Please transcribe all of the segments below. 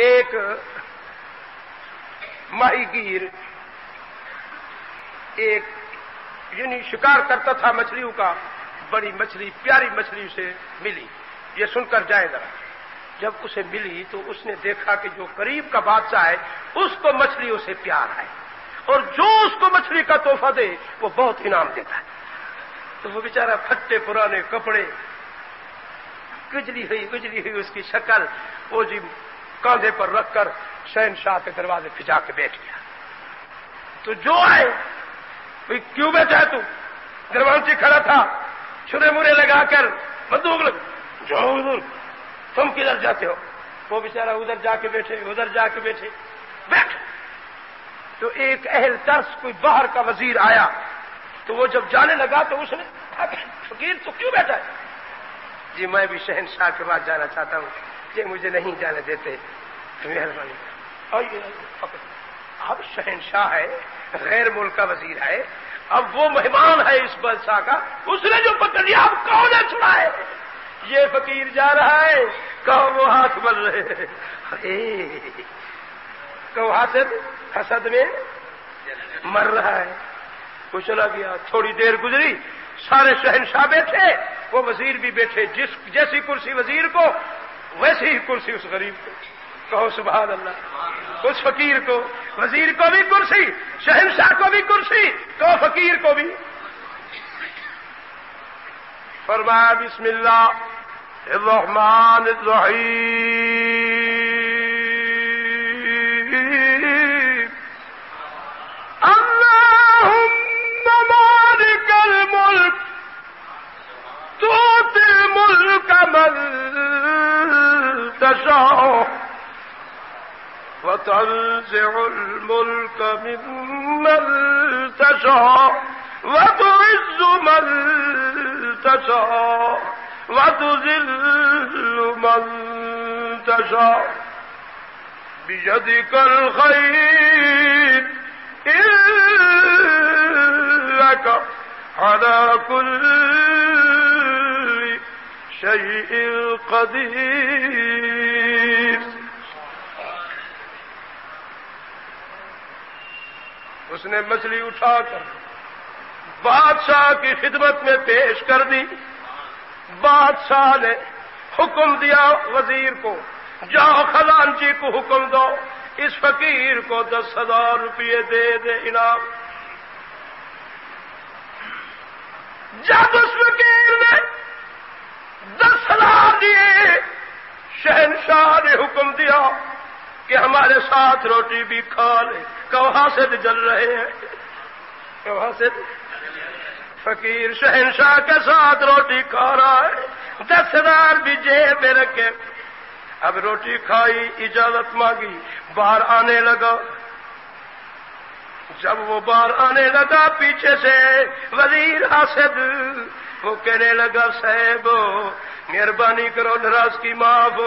ایک ماہی گیر ایک یعنی شکار کرتا تھا مچھلیوں کا، بڑی مچھلی پیاری مچھلی اسے ملی. یہ سن کر جائے ذرا. جب اسے ملی تو اس نے دیکھا کہ جو قریب کا بادشاہ ہے اس کو مچھلیوں سے پیار ہے، اور جو اس کو مچھلی کا تحفہ دے وہ بہت انعام دیتا ہے. تو وہ بیچارہ پھٹے پرانے کپڑے، گجلی ہوئی اس کی شکل، وہ جی کاندھے پر رکھ کر شہنشاہ کے دروازے پہ جا کے بیٹھ گیا. تو جو آئے، کیوں بیٹھا ہے تو؟ دروازے کھڑا تھا، چھرے مرے لگا کر بندوق لگ. جاؤ ادھر، تم کدھر جاتے ہو؟ وہ بیچارہ ادھر جا کے بیٹھے. بیٹھ. تو ایک اہل طرز کوئی باہر کا وزیر آیا، تو وہ جب جانے لگا تو اس نے، فقیر تو کیوں بیٹھا ہے؟ جی میں بھی شہنشاہ کے پاس جانا چاہتا ہوں، یہ مجھے نہیں جانے دیتے، مہربانی. اب شہنشاہ ہے، غیر ملک کا وزیر ہے، اب وہ مہمان ہے اس بادشاہ کا، اس نے جو پکڑ لیا اب کون ہے چھڑائے؟ یہ فقیر جا رہا ہے، کہو وہ ہاتھ مل رہے. کہو حسد میں مر رہا ہے. وہ چلا گیا. تھوڑی دیر گزری، سارے شہنشاہ بیٹھے، وہ وزیر بھی بیٹھے. جیسی کرسی وزیر کو ویسی ہی کرسی اس غریب کو. کہو سبحان اللہ. اس فقیر کو، وزیر کو بھی کرسی، شہنشاہ کو بھی کرسی، کہو فقیر کو بھی. فرمایا بسم اللہ الرحمن الرحیم، اللہم مالک الملک تؤتی الملک من تشاء وتنزع الملك ممن تشاء وتعز من تشاء وتذل من تشاء بيدك الخير إنك على كل شيء قدير. اس نے مچھلی اٹھا کر بادشاہ کی خدمت میں پیش کر دی. بادشاہ نے حکم دیا وزیر کو، جاؤ خزانچی کو حکم دو اس فقیر کو 10,000 روپئے دے دے انعام. جب اس فقیر نے 10,000 دیے، شہنشاہ نے حکم دیا کہ ہمارے ساتھ روٹی بھی کھا لے. کہاں سے جل رہے ہیں، کہاں سے؟ فقیر شہنشاہ کے ساتھ روٹی کھا رہا ہے، 10,000 بھی جیب میں رکھے. اب روٹی کھائی، اجازت مانگی، باہر آنے لگا. جب وہ باہر آنے لگا پیچھے سے وزیر حاسد، وہ کہنے لگا صاحب مہربانی کرو، ناراضگی معاف،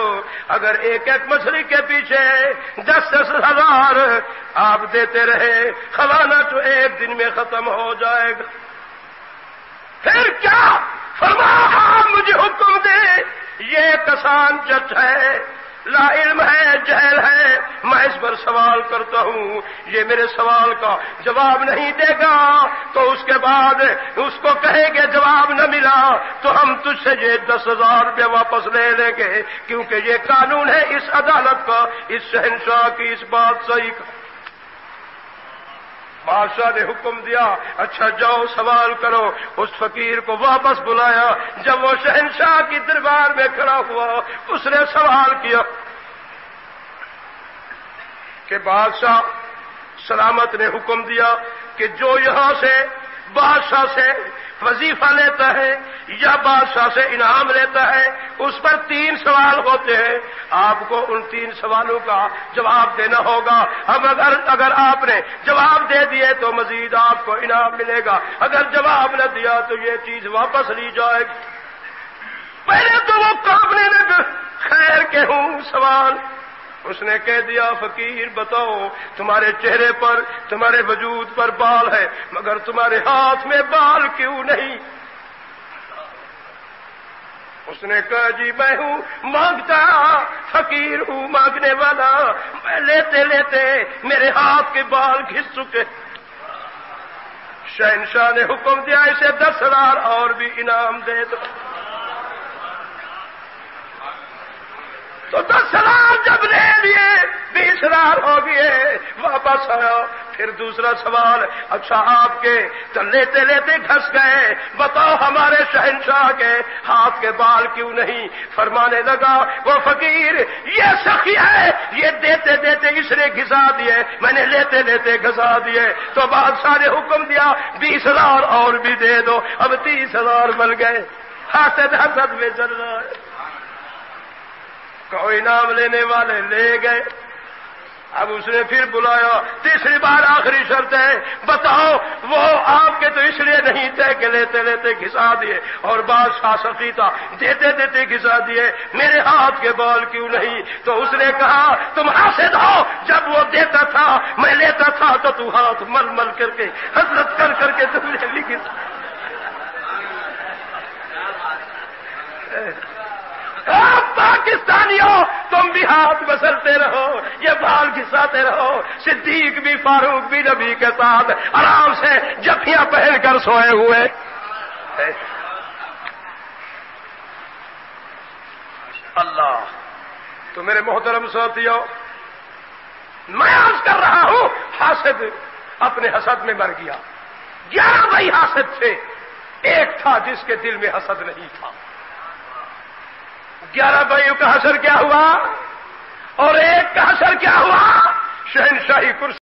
اگر ایک ایک مچھلی کے پیچھے 10,000 آپ دیتے رہے، خزانہ تو ایک دن میں ختم ہو جائے گا. پھر کیا؟ فرمایا مجھے حکم دے، یہ کسان جٹ ہے، لا علم ہے، جہل ہے، میں اس پر سوال کرتا ہوں، یہ میرے سوال کا جواب نہیں دے گا تو اس کے بعد اس کو کہیں گے جواب نہ ملا تو ہم تجھ سے یہ 10,000 روپے واپس لے لیں گے، کیونکہ یہ قانون ہے اس عدالت کا، اس شہنشاہ کی، اس بادشاہی کا. بادشاہ نے حکم دیا اچھا جاؤ سوال کرو. اس فقیر کو واپس بلایا. جب وہ شہنشاہ کی دربار میں کھڑا ہوا اس نے سوال کیا کہ بادشاہ سلامت نے حکم دیا کہ جو یہاں سے بادشاہ سے وظیفہ لیتا ہے یا بادشاہ سے انعام لیتا ہے اس پر 3 سوال ہوتے ہیں. آپ کو ان 3 سوالوں کا جواب دینا ہوگا. اب اگر آپ نے جواب دے دیے تو مزید آپ کو انعام ملے گا، اگر جواب نہ دیا تو یہ چیز واپس لی جائے گی. پہلے تو وہ کانپنے لگا، خیر کہ ہوں سوال. اس نے کہہ دیا فقیر بتاؤ، تمہارے چہرے پر، تمہارے وجود پر بال ہے مگر تمہارے ہاتھ میں بال کیوں نہیں؟ اس نے کہا جی میں ہوں مانگتا، فقیر ہوں مانگنے والا، میں لیتے لیتے میرے ہاتھ کے بال گھس چکے۔ شہنشاہ نے حکم دیا اسے 10,000 اور بھی انعام دے دو۔ تو 10,000 جب لے لیے 20,000 ہو گئے، واپس آیا۔ پھر دوسرا سوال، اچھا آپ کے تو لیتے لیتے گھس گئے، بتاؤ ہمارے شہنشاہ کے ہاتھ کے بال کیوں نہیں؟ فرمانے لگا وہ فقیر یہ سخی ہے، یہ دیتے دیتے اس نے گھسا دیے، میں نے لیتے لیتے گھسا دیے۔ تو بادشاہ نے حکم دیا 20,000 اور بھی دے دو، اب 30,000 بن گئے۔ حسد حسد میں چل رہا ہے، کوئی انعام لینے والے لے گئے۔ اب اس نے پھر بلایا، تیسری بار آخری شرط ہے، بتاؤ وہ آپ کے تو اس لیے نہیں تھے کہ لیتے لیتے گھسا دیے، اور بادشاہ سخی تھا، دیتے دیتے گھسا دیے، میرے ہاتھ کے بال کیوں نہیں؟ تو اس نے کہا تم حاسد ہو، جب وہ دیتا تھا میں لیتا تھا تو تو ہاتھ مل مل کر کے حسرت کر کر کے تم نے لکھی۔ پاکستانیوں تم بھی ہاتھ مسلتے رہو، یہ بال گھساتے رہو۔ صدیق بھی فاروق بھی نبی کے ساتھ آرام سے جفیاں پہن کر سوئے ہوئے۔ اللہ تو میرے محترم ساتھیوں، میں عرض کر رہا ہوں حاسد اپنے حسد میں مر گیا۔ 11 بھائی حاسد تھے، ایک تھا جس کے دل میں حسد نہیں تھا۔ 11 بھائیوں کا حشر کیا ہوا اور ایک کا حشر کیا ہوا؟ شہنشاہی کرسی